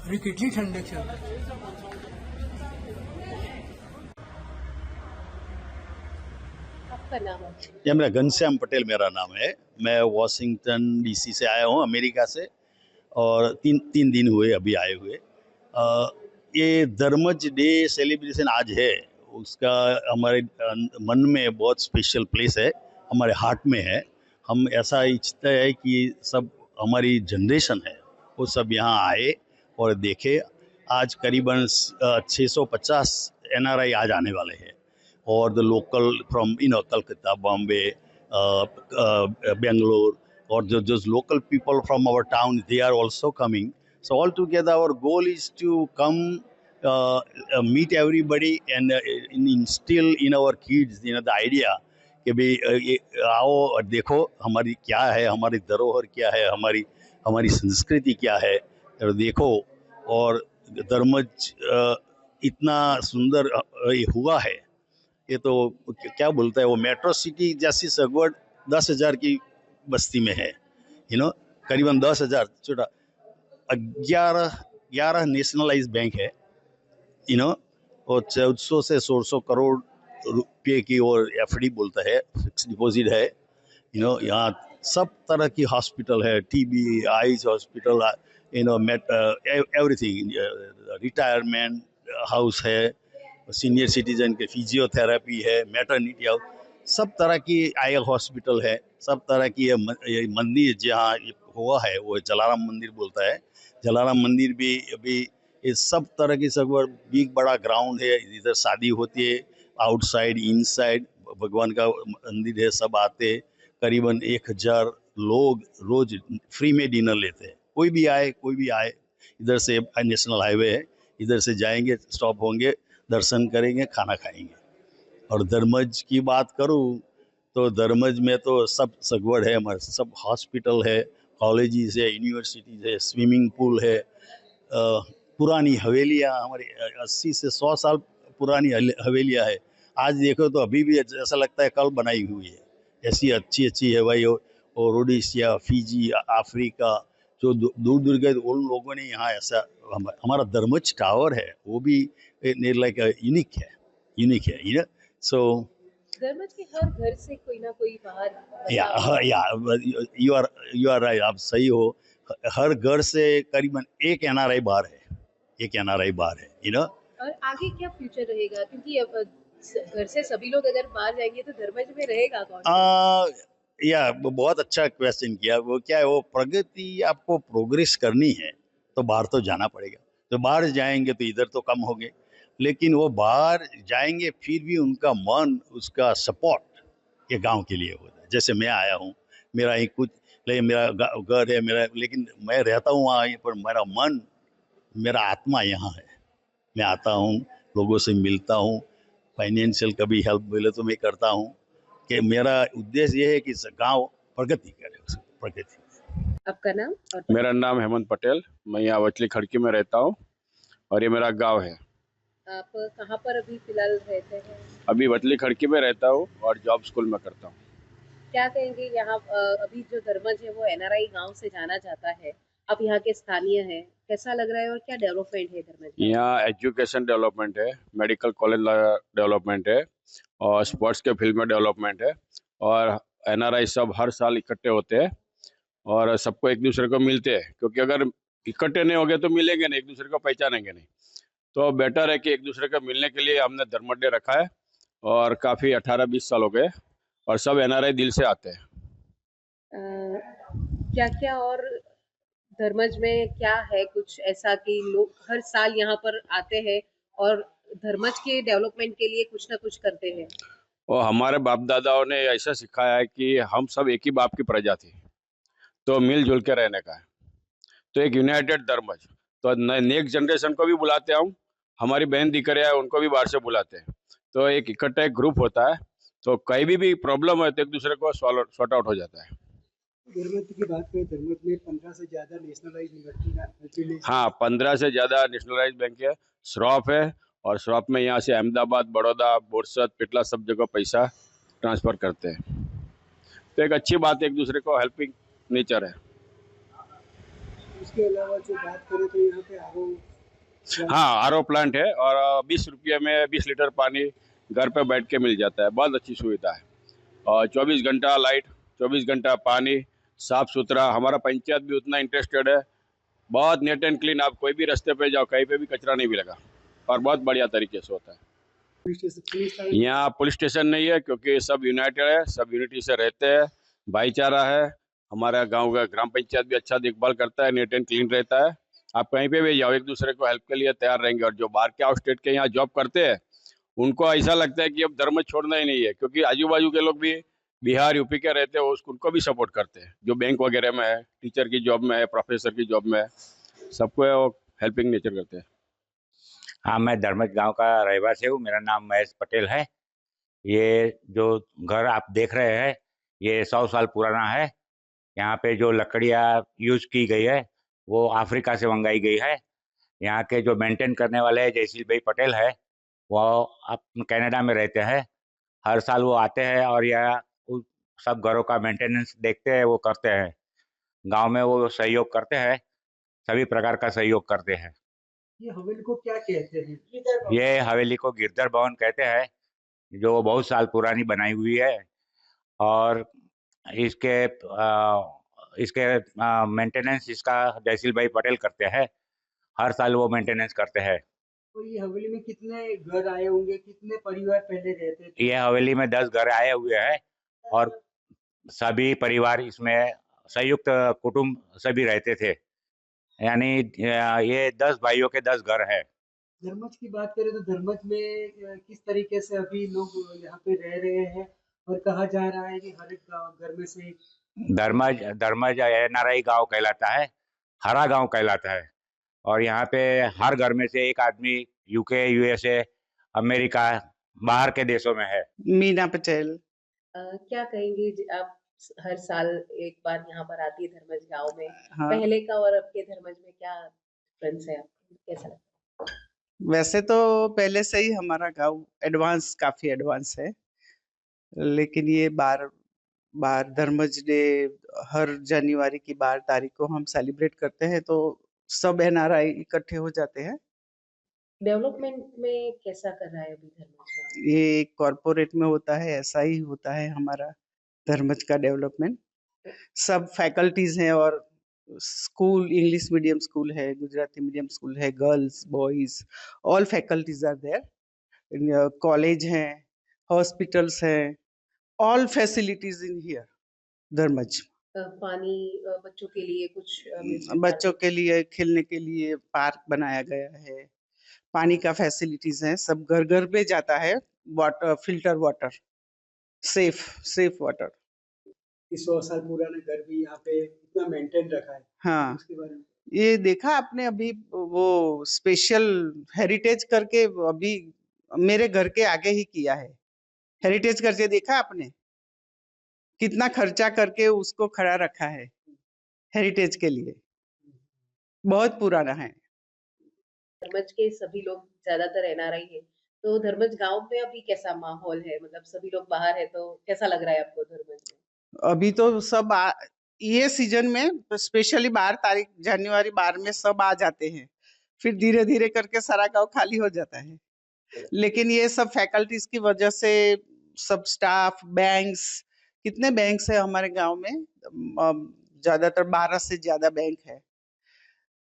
अरे कितनी ठंडक છે आपका नाम? ये मेरा घनश्याम पटेल मेरा नाम है। मैं वॉशिंगटन डीसी से आया हूँ, अमेरिका से। और तीन तीन दिन हुए अभी आए हुए। ये धर्मज डे सेलिब्रेशन आज है, उसका हमारे मन में बहुत स्पेशल प्लेस है, हमारे हार्ट में है। हम ऐसा इच्छते हैं कि सब हमारी जनरेशन है वो सब यहाँ आए और देखे। आज करीबन 650 एनआरआई आज आने वाले हैं। और the local from Calcutta, Bombay, Bangalore, or just local people from our town, they are also coming. So all together our goal is to come, meet everybody and instill in our kids the idea कि भाई आओ और देखो हमारी क्या है, हमारी धरोहर क्या है, हमारी हमारी संस्कृति क्या है, और देखो। और धर्मज इतना सुंदर ये हुआ है, ये तो क्या बोलता है वो, मेट्रो सिटी जैसी सगवड़ 10,000 की बस्ती में है। करीबन 10,000 छोटा 11 नेशनलाइज बैंक है। और 1400 से 1600 करोड़ रुपये की और एफडी बोलता है, फिक्स डिपॉजिट है। यहाँ सब तरह की हॉस्पिटल है, TB, eyes hospital, everything, retirement house है, सीनियर सिटीजन के फिजियोथेरेपी है, मैटरनिटी हाउस, सब तरह की आई हॉस्पिटल है, सब तरह की ये मंदिर जहाँ हुआ है वो जलाराम मंदिर बोलता है। जलाराम मंदिर भी अभी ये सब तरह की सब बिग बड़ा ग्राउंड है, इधर शादी होती है, आउटसाइड इनसाइड भगवान का मंदिर है, सब आते। करीबन 1,000 लोग रोज फ्री में डिनर लेते हैं, कोई भी आए। इधर से नेशनल हाईवे है, इधर से जाएंगे, स्टॉप होंगे, दर्शन करेंगे, खाना खाएंगे। और धर्मज की बात करूं तो धर्मज में तो सब सगवड़ है, हमारे सब हॉस्पिटल है, कॉलेजेस है, यूनिवर्सिटीज है, स्विमिंग पूल है, पुरानी हवेलियां, हमारी 80 से 100 साल पुरानी हवेलियां है। आज देखो तो अभी भी ऐसा लगता है कल बनाई हुई है, ऐसी अच्छी है भाई। और ओडिशा, फिजी, अफ्रीका, जो दूर दूर गए उन लोगों ने यहाँ ऐसा, हमारा धर्मज टावर है वो भी लाइक यूनिक है। सो धर्मज के हर घर से कोई ना कोई बाहर या यू आर राइट, आप सही हो। हर घर से करीबन एक एनआरआई बाहर है। और आगे क्या फ्यूचर रहेगा, क्योंकि अब घर से सभी लोग अगर बाहर जाएंगे तो धर्मज में रहेगा कौन? या बहुत अच्छा क्वेश्चन किया। वो क्या है, वो प्रगति, आपको प्रोग्रेस करनी है तो बाहर तो जाना पड़ेगा। तो बाहर जाएंगे तो इधर तो कम होंगे, लेकिन वो बाहर जाएंगे फिर भी उनका मन, उसका सपोर्ट ये गांव के लिए होता है। जैसे मैं आया हूँ, मेरा एक कुछ, लेकिन मेरा घर है मेरा, लेकिन मैं रहता हूँ वहाँ, पर मेरा मन, मेरा आत्मा यहाँ है। मैं आता हूँ, लोगों से मिलता हूँ, फाइनेंशियल कभी हेल्प मिले तो मैं करता हूँ। कि मेरा उद्देश्य ये है कि गांव प्रगति करे, प्रगति। आपका नाम? और मेरा नाम हेमंत पटेल, मैं यहाँ वचली खड़की में रहता हूँ और ये मेरा गांव है। आप कहाँ पर अभी फिलहाल रहते हैं? अभी वचली खड़की में रहता हूँ और जॉब स्कूल में करता हूँ। क्या कहेंगे यहाँ अभी जो धर्मज है वो एनआरआई गांव से जाना जाता है, आप यहाँ के स्थानीय हैं, कैसा लग रहा है और क्या डेवलपमेंट है धर्मज में? यहाँ एजुकेशन डेवलपमेंट है, मेडिकल कॉलेज डेवलपमेंट है और स्पोर्ट्स के फील्ड में डेवलपमेंट है। और एनआरआई सब हर साल इकट्ठे होते हैं और सबको एक दूसरे को मिलते हैं, क्योंकि अगर इकट्ठे नहीं होंगे तो मिलेंगे नहीं, एक दूसरे को पहचानेंगे नहीं। तो बेटर है कि एक दूसरे को मिलने के लिए हमने धर्मज डे रखा है और काफ़ी 18-20 साल हो गए और सब एनआरआई दिल से आते हैं। क्या क्या और धर्मज में क्या है कुछ ऐसा कि लोग हर साल यहाँ पर आते हैं और धर्मज के डेवलपमेंट के लिए कुछ ना कुछ करते हैं? और हमारे बाप दादाओं ने ऐसा सिखाया है कि हम सब एक ही बाप की प्रजा थी, तो मिलजुल के रहने का है। तो एक यूनाइटेड धर्मज, तो नेक्स्ट जनरेशन को भी बुलाते हैं हम, हमारी बहन दिकरिया है उनको भी बाहर से बुलाते हैं। तो एक इकट्ठा एक ग्रुप होता है, तो कहीं भी प्रॉब्लम है तो एक दूसरे को सॉर्ट आउट हो जाता है। धर्मज की बात करें, धर्मज में 15 से ज्यादा नेशनलाइज यूनिवर्सिटी, हाँ, 15 से ज़्यादा नेशनलाइज बैंक है, श्रॉफ है, और श्रॉफ में यहाँ से अहमदाबाद, बड़ौदा, बोरसद, पिटला सब जगह पैसा ट्रांसफ़र करते हैं। तो एक अच्छी बात है, एक दूसरे को हेल्पिंग नेचर है। उसके अलावा जो बात करें तो यहाँ पे आरओ हाँ, आरओ प्लांट है और 20 रुपये में 20 लीटर पानी घर पे बैठ के मिल जाता है। बहुत अच्छी सुविधा है और 24 घंटा लाइट, 24 घंटा पानी, साफ सुथरा। हमारा पंचायत भी उतना इंटरेस्टेड है। बहुत नीट एंड क्लीन। आप कोई भी रास्ते पे जाओ, कहीं पे भी कचरा नहीं मिलेगा और बहुत बढ़िया तरीके से होता है। यहाँ पुलिस स्टेशन नहीं है क्योंकि सब यूनाइटेड है, सब यूनिटी से रहते हैं, भाईचारा है। हमारा गांव का ग्राम पंचायत भी अच्छा देखभाल करता है, नीट एंड क्लीन रहता है। आप कहीं पे भी जाओ, एक दूसरे को हेल्प के लिए तैयार रहेंगे। और जो बाहर के आउट स्टेट के यहाँ जॉब करते हैं, उनको ऐसा लगता है कि अब धर्म छोड़ना ही नहीं है, क्योंकि आजू बाजू के लोग भी बिहार यूपी के रहते हैं, उनको भी सपोर्ट करते हैं। जो बैंक वगैरह में है, टीचर की जॉब में है, प्रोफेसर की जॉब में है, सबको वो हेल्पिंग नेचर करते हैं। हाँ, मैं धर्मज गांव का रहवासी हूँ। मेरा नाम महेश पटेल है। ये जो घर आप देख रहे हैं, ये 100 साल पुराना है। यहाँ पे जो लकड़ियाँ यूज की गई है वो अफ्रीका से मंगाई गई है। यहाँ के जो मेंटेन करने वाले हैं जयशील भाई पटेल है, वो अब कनाडा में रहते हैं। हर साल वो आते हैं और यह सब घरों का मेंटेनेंस देखते हैं, वो करते हैं। गांव में वो सहयोग करते हैं, सभी प्रकार का सहयोग करते हैं। ये हवेली को क्या कहते हैं? ये हवेली को गिरधर भवन कहते हैं, जो बहुत साल पुरानी बनाई हुई है। और इसके मेंटेनेंस इसका जयशील भाई पटेल करते हैं। हर साल वो मेंटेनेंस करते हैं। और ये हवेली में कितने घर आए होंगे, कितने परिवार पहले रहते थे? ये हवेली में 10 घर आए हुए हैं और सभी परिवार इसमें संयुक्त कुटुंब सभी रहते थे। यानी ये 10 भाइयों के 10 घर है। धर्मज की बात करें तो धर्मज में किस तरीके से अभी लोग यहाँ पे रह रहे हैं और कहा जा रहा है कि हर एक घर में से धर्मज एनआरआई गांव कहलाता है, हरा गांव कहलाता है। और यहाँ पे हर घर में से एक आदमी यूके, यूएसए, अमेरिका, बाहर के देशों में है। मीना पटेल। क्या कहेंगे आप हर साल एक बार यहाँ पर आती है धर्मज गांव में, हाँ, पहले का और अब के धर्मज में क्या डिफरेंस है आपको, कैसा लगता वैसे तो पहले से ही हमारा गांव एडवांस, काफी एडवांस है, लेकिन ये बार बार धर्मज डे हर जनवरी की 12 तारीख को हम सेलिब्रेट करते हैं, तो सब एनआरआई इकट्ठे हो जाते हैं। है? डेवलपमेंट में कैसा कर रहा है अभी धर्मज गांव? ये कॉर्पोरेट में होता है, ऐसा ही होता है हमारा धर्मज का डेवलपमेंट। सब फैकल्टीज हैं और स्कूल, इंग्लिश मीडियम स्कूल है, गुजराती मीडियम स्कूल है, girls boys all faculties are there. College हैं, हॉस्पिटल्स हैं, all facilities in here Dharmaj. पानी बच्चों के लिए कुछ बच्चों के लिए खेलने के लिए पार्क बनाया गया है, पानी का फैसिलिटीज है, सब घर घर पे जाता है water, filter water, safe water. 100 साल पुराना घर भी यहाँ पे इतना मेंटेन रखा है, हाँ, उसके बारे में ये देखा आपने अभी वो स्पेशल हेरिटेज करके अभी मेरे घर के आगे ही किया है। हेरिटेज करके देखा आपने कितना खर्चा करके उसको खड़ा रखा है हेरिटेज के लिए, बहुत पुराना है। धर्मज के सभी लोग ज्यादातर एनआरआई है, तो धर्मज गांव में अभी कैसा माहौल है, मतलब सभी लोग बाहर है, तो कैसा लग रहा है आपको धर्मज में? अभी तो सब ये सीजन में स्पेशली 12 तारीख जनवरी 12 में सब आ जाते हैं, फिर धीरे धीरे करके सारा गांव खाली हो जाता है। लेकिन ये सब फैकल्टीज की वजह से, सब स्टाफ, बैंक्स, कितने बैंक्स है हमारे गांव में, ज्यादातर 12 से ज्यादा बैंक है,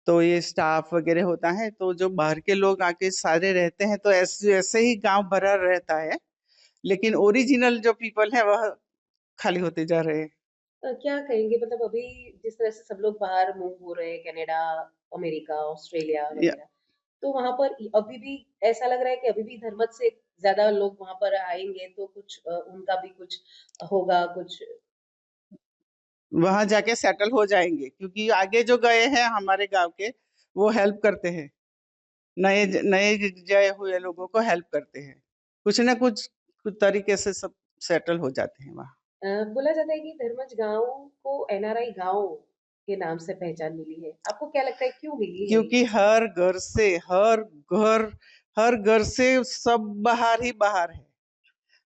तो ये स्टाफ वगैरह होता है, तो जो बाहर के लोग आके सारे रहते हैं, तो ऐसे ही गांव भरा रहता है। लेकिन ओरिजिनल जो पीपल है वह खाली होते जा रहे हैं। क्या कहेंगे, मतलब अभी जिस तरह से सब लोग बाहर मूव हो रहे हैं, कनाडा, अमेरिका, ऑस्ट्रेलिया वगैरह, तो वहां पर अभी भी ऐसा लग रहा है कि अभी भी धर्मज से ज्यादा लोग वहां पर आएंगे, तो कुछ उनका भी कुछ होगा, कुछ वहां जाके सेटल हो जाएंगे, क्योंकि आगे जो गए हैं हमारे गांव के, वो हेल्प करते हैं, नए नए गए हुए लोगों को हेल्प करते हैं, कुछ ना कुछ तरीके से सब सेटल हो जाते हैं वहाँ। बोला जाता है कि धर्मज गांव को एनआरआई गांव के नाम से पहचान मिली है, आपको क्या लगता है क्यों मिली है? क्योंकि हर घर से सब बाहर ही बाहर है।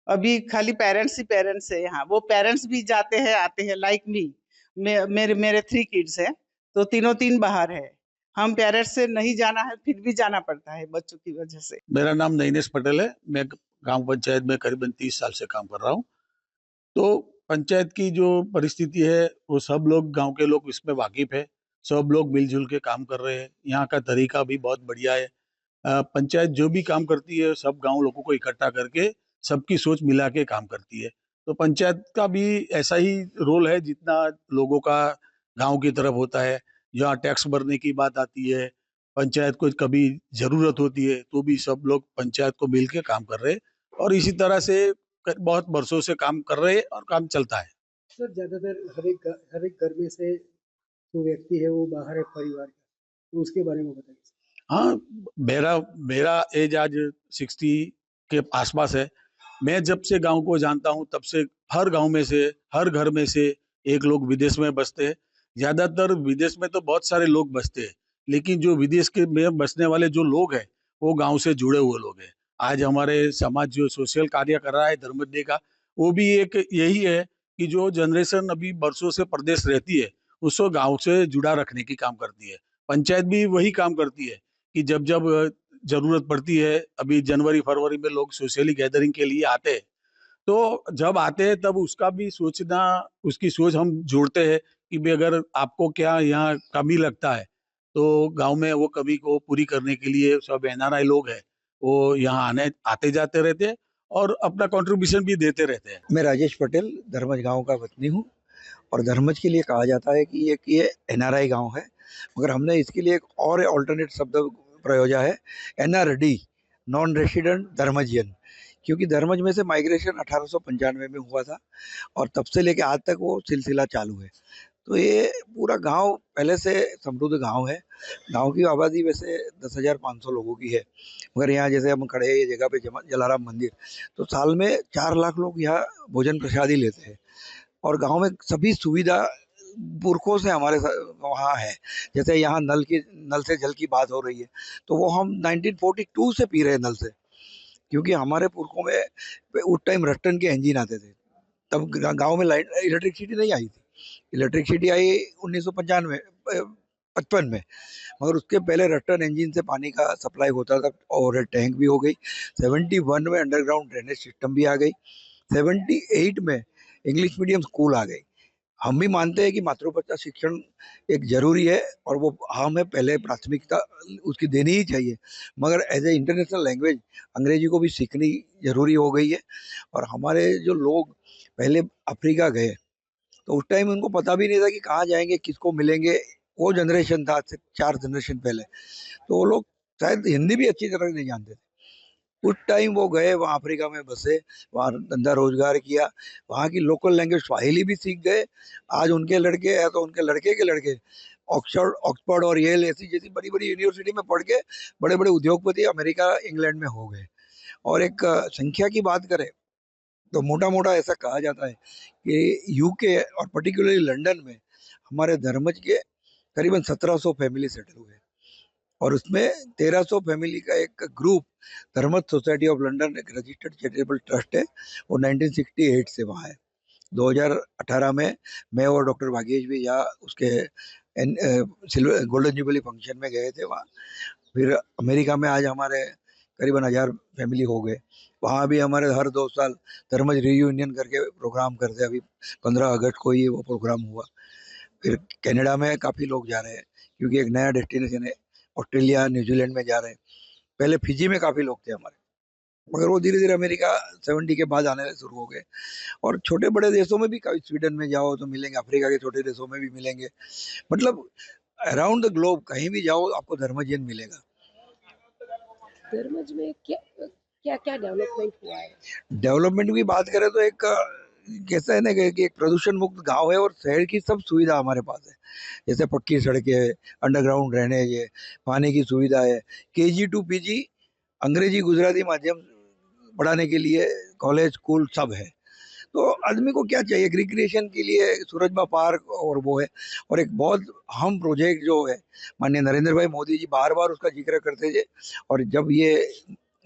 अभी खाली पेरेंट्स ही पेरेंट्स है यहाँ, वो पेरेंट्स भी जाते हैं आते हैं, लाइक मी, मेरे 3 किड्स हैं, तो तीनों तीन बाहर है। हम पेरेंट्स से नहीं जाना है, फिर भी जाना पड़ता है बच्चों की वजह से। मेरा नाम नैनेश पटेल है। मैं ग्राम पंचायत में करीबन 30 साल से काम कर रहा हूँ। तो पंचायत की जो परिस्थिति है वो सब लोग, गांव के लोग इसमें वाकिफ है। सब लोग मिलजुल के काम कर रहे हैं। यहाँ का तरीका भी बहुत बढ़िया है। पंचायत जो भी काम करती है सब गांव लोगों को इकट्ठा करके सबकी सोच मिला के काम करती है। तो पंचायत का भी ऐसा ही रोल है जितना लोगों का गांव की तरफ होता है। जहाँ टैक्स भरने की बात आती है, पंचायत को कभी जरूरत होती है तो भी सब लोग पंचायत को मिल के काम कर रहे हैं। और इसी तरह से बहुत वर्षों से काम कर रहे हैं और काम चलता है। सर ज़्यादातर हर एक घर में से जो व्यक्ति है वो बाहर है परिवार का, तो उसके बारे में बताइए। हाँ, मेरा मेरा एज आज 60 के आसपास है। मैं जब से गांव को जानता हूँ तब से हर गांव में से, हर घर में से एक लोग विदेश में बसते हैं। ज्यादातर विदेश में तो बहुत सारे लोग बसते हैं, लेकिन जो विदेश के में बसने वाले जो लोग हैं वो गांव से जुड़े हुए लोग हैं। आज हमारे समाज जो सोशल कार्य कर रहा है धर्मदे का, वो भी एक यही है कि जो जनरेशन अभी बरसों से प्रदेश रहती है उसको गांव से जुड़ा रखने की काम करती है। पंचायत भी वही काम करती है कि जब जब जरूरत पड़ती है, अभी जनवरी फरवरी में लोग सोशली गैदरिंग के लिए आते हैं, तो जब आते हैं तब उसका भी सोचना, उसकी सोच हम जोड़ते हैं कि भाई अगर आपको क्या यहाँ कमी लगता है तो गांव में वो कमी को पूरी करने के लिए सब एनआरआई लोग हैं वो यहाँ आने आते जाते रहते हैं और अपना कंट्रीब्यूशन भी देते रहते हैं। मैं राजेश पटेल धर्मज गांव का वतनी हूँ। और धर्मज के लिए कहा जाता है कि ये एनआरआई गांव है, मगर हमने इसके लिए एक और ऑल्टरनेट शब्द प्रयोजा है, एनआरडी, नॉन रेसिडेंट धर्मजियन। क्योंकि धर्मज में से माइग्रेशन 1895 में हुआ था और तब से लेके आज तक वो सिलसिला चालू है। तो ये पूरा गांव पहले से समृद्ध गांव है। गांव की आबादी वैसे 10,500 लोगों की है, मगर यहाँ जैसे हम खड़े हैं ये जगह पे जलाराम मंदिर, तो साल में 4 लाख लोग यहाँ भोजन प्रसादी लेते हैं। और गांव में सभी सुविधा पुरखों से हमारे वहाँ है। जैसे यहाँ नल से जल की बात हो रही है, तो वो हम 1942 से पी रहे हैं नल से, क्योंकि हमारे पुरखों में उस टाइम रट्टन के इंजन आते थे। तब गांव में लाइट इलेक्ट्रिसिटी नहीं आई थी। इलेक्ट्रिसिटी आई 1955 में, मगर उसके पहले रट्टन इंजन से पानी का सप्लाई होता था। और टैंक भी हो गई। 71 में अंडरग्राउंड ड्रेनेज सिस्टम भी आ गई। 78 में इंग्लिश मीडियम स्कूल आ गई। हम भी मानते हैं कि मातृभाषा शिक्षण एक जरूरी है और वो हमें पहले प्राथमिकता उसकी देनी ही चाहिए, मगर एज ए इंटरनेशनल लैंग्वेज अंग्रेजी को भी सीखनी जरूरी हो गई है। और हमारे जो लोग पहले अफ्रीका गए तो उस टाइम उनको पता भी नहीं था कि कहाँ जाएंगे, किसको मिलेंगे। वो जनरेशन था, 4 जनरेशन पहले, तो वो लोग शायद हिंदी भी अच्छी तरह नहीं जानते थे। उस टाइम वो गए वहाँ अफ्रीका में बसे, वहाँ धंधा रोजगार किया, वहाँ की लोकल लैंग्वेज स्वाहिली भी सीख गए। आज उनके लड़के हैं तो उनके लड़के के लड़के ऑक्सफोर्ड और येल ऐसी जैसी बड़ी बड़ी यूनिवर्सिटी में पढ़ के बड़े बड़े उद्योगपति अमेरिका इंग्लैंड में हो गए। और एक संख्या की बात करें तो मोटा मोटा ऐसा कहा जाता है कि यूके और पर्टिकुलरली लंदन में हमारे धर्मज के करीबन 1700 फैमिली सेटल हुए। और उसमें 1300 फैमिली का एक group Dharmaj society of London, एक रजिस्टर्ड चैरिटेबल ट्रस्ट है, वो 1968 से वहाँ है। 2018 में मैं और डॉक्टर भाग्येश भी यहाँ उसके गोल्डन जुबली फंक्शन में गए थे वहाँ। फिर अमेरिका में आज हमारे करीबन 1000 फैमिली हो गए। वहाँ भी हमारे हर 2 साल धर्मज रीयूनियन करके प्रोग्राम करते हैं। अभी 15 अगस्त को ही वो प्रोग्राम हुआ। फिर कनाडा में काफ़ी लोग जा रहे हैं क्योंकि एक नया डेस्टिनेशन है। ऑस्ट्रेलिया, न्यूजीलैंड में जा रहे हैं। पहले फिजी में काफ़ी लोग थे हमारे, मगर वो धीरे धीरे अमेरिका 70 के बाद आने शुरू हो गए। और छोटे बड़े देशों में भी काफ़ी, स्वीडन में जाओ तो मिलेंगे, अफ्रीका के छोटे देशों में भी मिलेंगे। मतलब अराउंड द ग्लोब कहीं भी जाओ आपको धर्मजन मिलेगा। धर्मज में क्या क्या डेवलपमेंट हुआ है? डेवलपमेंट की बात करें तो एक कैसा है ना कि एक प्रदूषण मुक्त गांव है और शहर की सब सुविधा हमारे पास है। जैसे पक्की सड़कें है, अंडरग्राउंड ड्रेनेज है, पानी की सुविधा है, KG to PG अंग्रेजी गुजराती माध्यम पढ़ाने के लिए कॉलेज स्कूल सब है। तो आदमी को क्या चाहिए, रिक्रिएशन के लिए सूरजबा पार्क और वो है। और एक बहुत अहम प्रोजेक्ट जो है, माननीय नरेंद्र भाई मोदी जी बार बार उसका जिक्र करते थे। और जब ये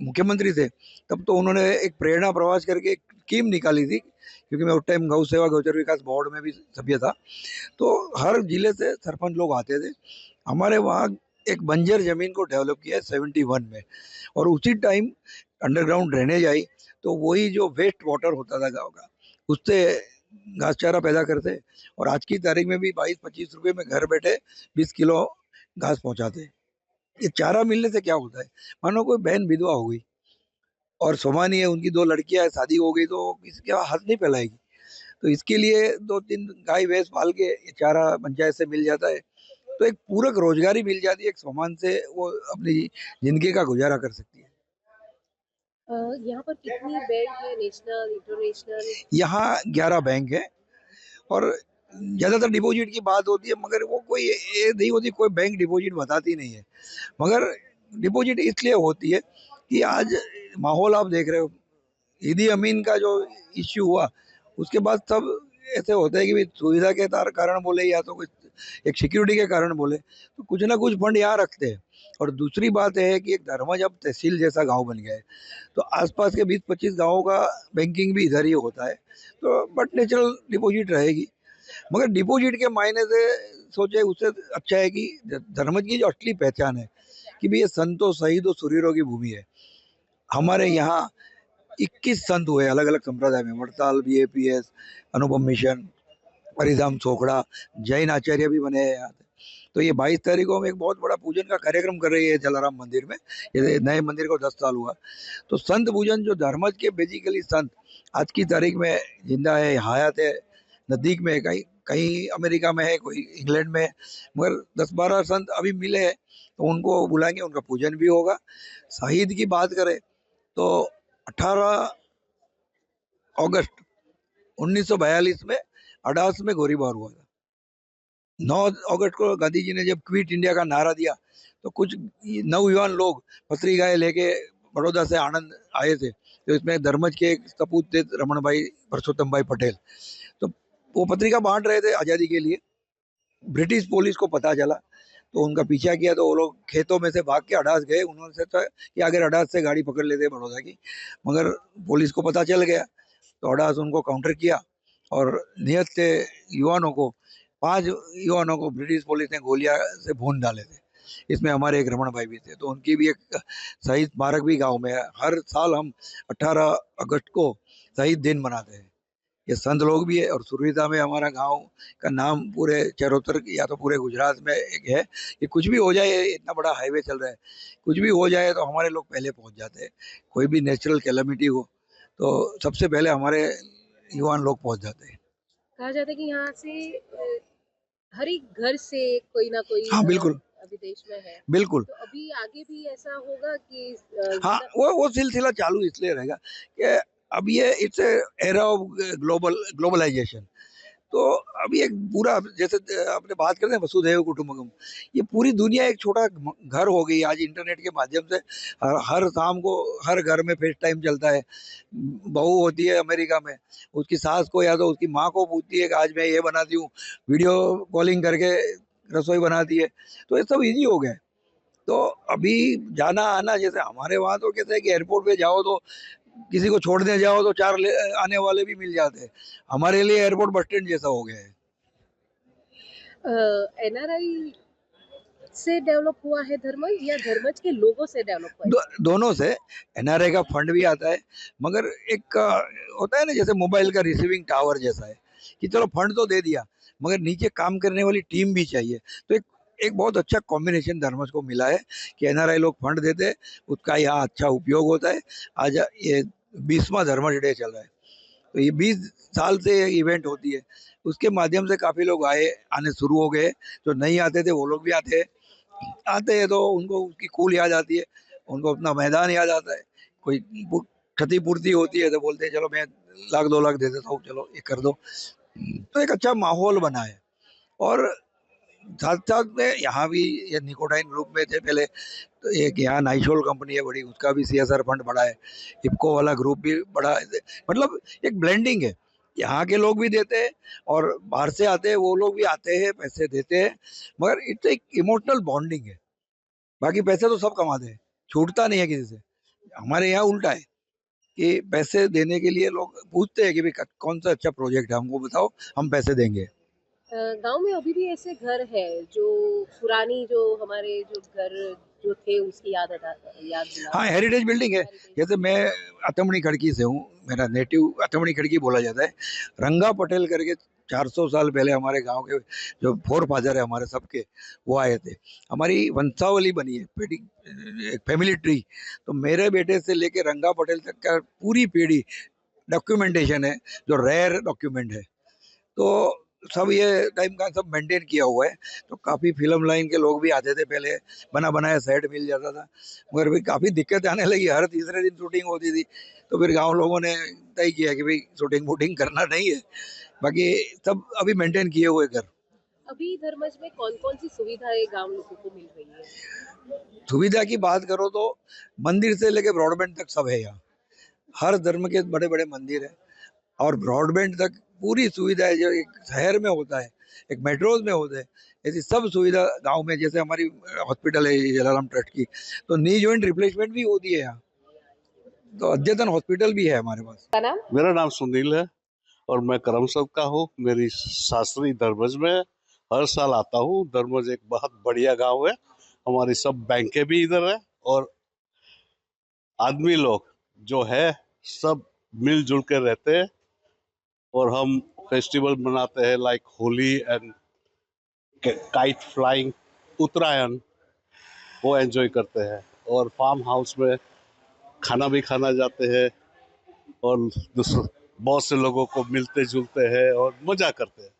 मुख्यमंत्री थे तब तो उन्होंने एक प्रेरणा प्रवास करके एक स्कीम निकाली थी, क्योंकि मैं उस टाइम गौ सेवा गौचर विकास बोर्ड में भी सभ्य था। तो हर जिले से सरपंच लोग आते थे। हमारे वहाँ एक बंजर जमीन को डेवलप किया है 71 में, और उसी टाइम अंडरग्राउंड ड्रेनेज आई, तो वही जो वेस्ट वाटर होता था गाँव का, उससे घास चारा पैदा करते, और आज की तारीख में भी 22-25 रुपए में घर बैठे 20 किलो घास पहुंचाते। ये चारा मिलने से क्या होता है, मानो कोई बहन विधवा हो गई और सोमानी है, उनकी 2 लड़कियां हैं, शादी हो गई, तो किसी के हाथ नहीं फैलाएगी। तो इसके लिए 2-3 गाय भैंस पाल के ये चारा पंचायत से मिल जाता है, तो एक पूरक रोजगारी मिल जाती है, एक सामान से वो अपनी जिंदगी का गुजारा कर सकती है। यहाँ पर कितनी बैंक है, नेशनल, इंटरनेशनल? यहाँ 11 बैंक है, और ज्यादातर डिपॉजिट की बात होती है, मगर वो कोई ये नहीं होती, कोई बैंक डिपॉजिट बताती नहीं है। मगर डिपॉजिट इसलिए होती है कि आज माहौल आप देख रहे हो, ईदी अमीन का जो इश्यू हुआ, उसके बाद सब ऐसे होता है कि भाई सुविधा के कारण बोले, या तो कुछ एक सिक्योरिटी के कारण बोले, तो कुछ ना कुछ फंड यहाँ रखते हैं। और दूसरी बात है कि एक धर्मज अब तहसील जैसा गांव बन गया है, तो आसपास के 20-25 गांवों का बैंकिंग भी इधर ही होता है, तो बट नेचुरल डिपॉजिट रहेगी। मगर डिपॉजिट के मायने से सोचे, उससे अच्छा है कि धर्मज की जो असली पहचान है कि भाई ये संतों शहीदों सूरीरों की भूमि है। हमारे यहाँ 21 संत हुए अलग अलग संप्रदाय में, वड़ताल, BAPS, अनुपम मिशन, हरिधाम सोखड़ा, जैन आचार्य भी बने हैं यहाँ पे। तो ये 22 तारीख को हम एक बहुत बड़ा पूजन का कार्यक्रम कर रही है जलाराम मंदिर में। ये नए मंदिर को 10 साल हुआ, तो संत पूजन जो धर्मज के बेसिकली संत आज की तारीख में जिंदा है, हयात है, नजदीक में है, कहीं कहीं अमेरिका में है, कोई इंग्लैंड में है, मगर 10-12 संत अभी मिले हैं, तो उनको बुलाएंगे, उनका पूजन भी होगा। शहीद की बात करें तो 18 अगस्त 1942 में अडास में गोलीबार हुआ था। 9 अगस्त को गांधी जी ने जब क्विट इंडिया का नारा दिया, तो कुछ नवयुवान लोग पत्रिकाएं लेके बड़ौदा से आनंद आए थे, तो इसमें धर्मज के एक सपूत थे रमन भाई परसोत्तम भाई पटेल, तो वो पत्रिका बांट रहे थे आज़ादी के लिए। ब्रिटिश पुलिस को पता चला, तो उनका पीछा किया, तो वो लोग खेतों में से भाग के अडास गए। उन्होंने सोचा कि अगर अडास से गाड़ी पकड़ लेते बड़ौदा की, मगर पुलिस को पता चल गया, तो अडास उनको काउंटर किया, और नियत से युवानों को 5 युवानों को ब्रिटिश पुलिस ने गोलियां से भून डाले थे। इसमें हमारे एक रमन भाई भी थे, तो उनकी भी एक शहीद स्मारक भी गांव में है। हर साल हम 18 अगस्त को शहीद दिन मनाते हैं। ये संत लोग भी है, और सुरवीता में हमारा गांव का नाम पूरे चरोतर या तो पूरे गुजरात में एक है कि कुछ भी हो जाए, इतना बड़ा हाईवे चल रहा है, कुछ भी हो जाए तो हमारे लोग पहले पहुंच जाते हैं। कोई भी नेचुरल कैलेमिटी हो तो सबसे पहले हमारे युवान लोग पहुंच जाते हैं। कहा जाता है कि यहाँ से हर एक घर से कोई ना कोई हाँ बिल्कुल, अभी देश में है, बिल्कुल। तो अभी आगे भी ऐसा होगा कि हाँ, वो सिलसिला चालू इसलिए रहेगा कि अब ये इट्स एरा ऑफ ग्लोबलाइजेशन। तो अभी एक पूरा, जैसे आपने बात करते हैं वसुधैव कुटुंबकम, ये पूरी दुनिया एक छोटा घर हो गई आज इंटरनेट के माध्यम से। हर शाम को हर घर में फेस टाइम चलता है। बहू होती है अमेरिका में, उसकी सास को या तो उसकी माँ को पूछती है कि आज मैं ये बनाती हूँ, वीडियो कॉलिंग करके रसोई बनाती है, तो ये सब इजी हो गया है। तो अभी जाना आना, जैसे हमारे वहाँ तो कहते हैं कि एयरपोर्ट पे जाओ तो किसी को छोड़ने जाओ तो 4 आने वाले भी मिल जाते हैं। हमारे लिए एयरपोर्ट बस स्टैंड जैसा हो गया है। NRI से डेवलप हुआ है धर्मज, या धर्मज के लोगों से डेवलप हुआ है? दोनों से। NRI का फंड भी आता है, मगर एक होता है ना, जैसे मोबाइल का रिसीविंग टावर जैसा है कि चलो फंड तो दे दिया, मगर नीचे काम करने वाली टीम भी चाहिए। तो एक बहुत अच्छा कॉम्बिनेशन धर्मज को मिला है कि NRI लोग फंड देते हैं, उसका यहाँ अच्छा उपयोग होता है। आज ये 20वां धर्मज डे चल रहा है, तो ये 20 साल से इवेंट होती है, उसके माध्यम से काफ़ी लोग आने शुरू हो गए। जो नहीं आते थे वो लोग भी आते हैं, तो उनको उसकी कूल याद आती है, उनको अपना मैदान याद आता है। कोई क्षतिपूर्ति होती है तो बोलते हैं चलो मैं 1-2 लाख दे देता हूँ, चलो ये कर दो। तो एक अच्छा माहौल बना है। और साथ साथ में यहाँ भी ये निकोटाइन ग्रुप में थे पहले, तो एक यहाँ नाइशोल कंपनी है बड़ी, उसका भी CSR फंड बड़ा है। इफ्को वाला ग्रुप भी बड़ा है। मतलब एक ब्लेंडिंग है, यहाँ के लोग भी देते हैं और बाहर से आते हैं वो लोग भी आते हैं, पैसे देते हैं, मगर इट्स एक इमोशनल बॉन्डिंग है। बाकी पैसे तो सब कमाते हैं, छूटता नहीं है किसी से। हमारे यहाँ उल्टा है कि पैसे देने के लिए लोग पूछते हैं कि भाई कौन सा अच्छा प्रोजेक्ट है, हमको बताओ, हम पैसे देंगे। गांव में अभी भी ऐसे घर है जो पुरानी जो हमारे जो घर जो थे उसकी याद दिलाते हाँ, हैं। हेरिटेज बिल्डिंग है। हेरिटेज जैसे मैं अतमणी खड़की से हूँ, मेरा नेटिव अतमणी खड़की बोला जाता है। रंगा पटेल करके 400 साल पहले हमारे गांव के जो फोर फादर है हमारे सबके, वो आए थे। हमारी वंशावली बनी है, पीढ़ी, एक फैमिली ट्री। तो मेरे बेटे से लेके रंगा पटेल तक का पूरी पीढ़ी डॉक्यूमेंटेशन है, जो रेयर डॉक्यूमेंट है। तो सब ये टाइम का सब मेंटेन किया हुआ है। तो काफी फिल्म लाइन के लोग भी आते थे पहले, बना बनाया सेट मिल जाता था। मगर भी काफी दिक्कत आने लगी, हर तीसरे दिन शूटिंग होती थी। तो फिर गांव लोगों ने तय किया कि भाई शूटिंग वूटिंग करना नहीं है, बाकी सब अभी मेंटेन किए हुए घर। अभी धर्मज में कौन-कौन सी सुविधाएं गांव लोगों को मिल रही है? सुविधा की बात करो तो मंदिर से लेके ब्रॉडबैंड तक सब है यहाँ। हर धर्म के बड़े बड़े मंदिर है, और ब्रॉडबैंड तक पूरी सुविधा है, जो एक शहर में होता है, एक मेट्रोज में होता है, ऐसी सब सुविधा गांव में। जैसे हमारी हॉस्पिटल है जलाराम ट्रस्ट की, तो नी जॉइंट रिप्लेसमेंट भी होती है यहाँ। तो अद्यतन हॉस्पिटल भी है हमारे पास। का नाम? मेरा नाम सुनील है और मैं करमसद का हूँ। मेरी सासरी धर्मज में है। हर साल आता हूँ। धर्मज एक बहुत बढ़िया गांव है। हमारी सब बैंकें भी इधर है और आदमी लोग जो है सब मिलजुल के रहते हैं। और हम फेस्टिवल मनाते हैं like Holi and kite flying, Uttarayan, वो एंजॉय करते हैं। और फार्म हाउस में खाना भी खाना जाते हैं और बहुत से लोगों को मिलते जुलते हैं और मजा करते हैं।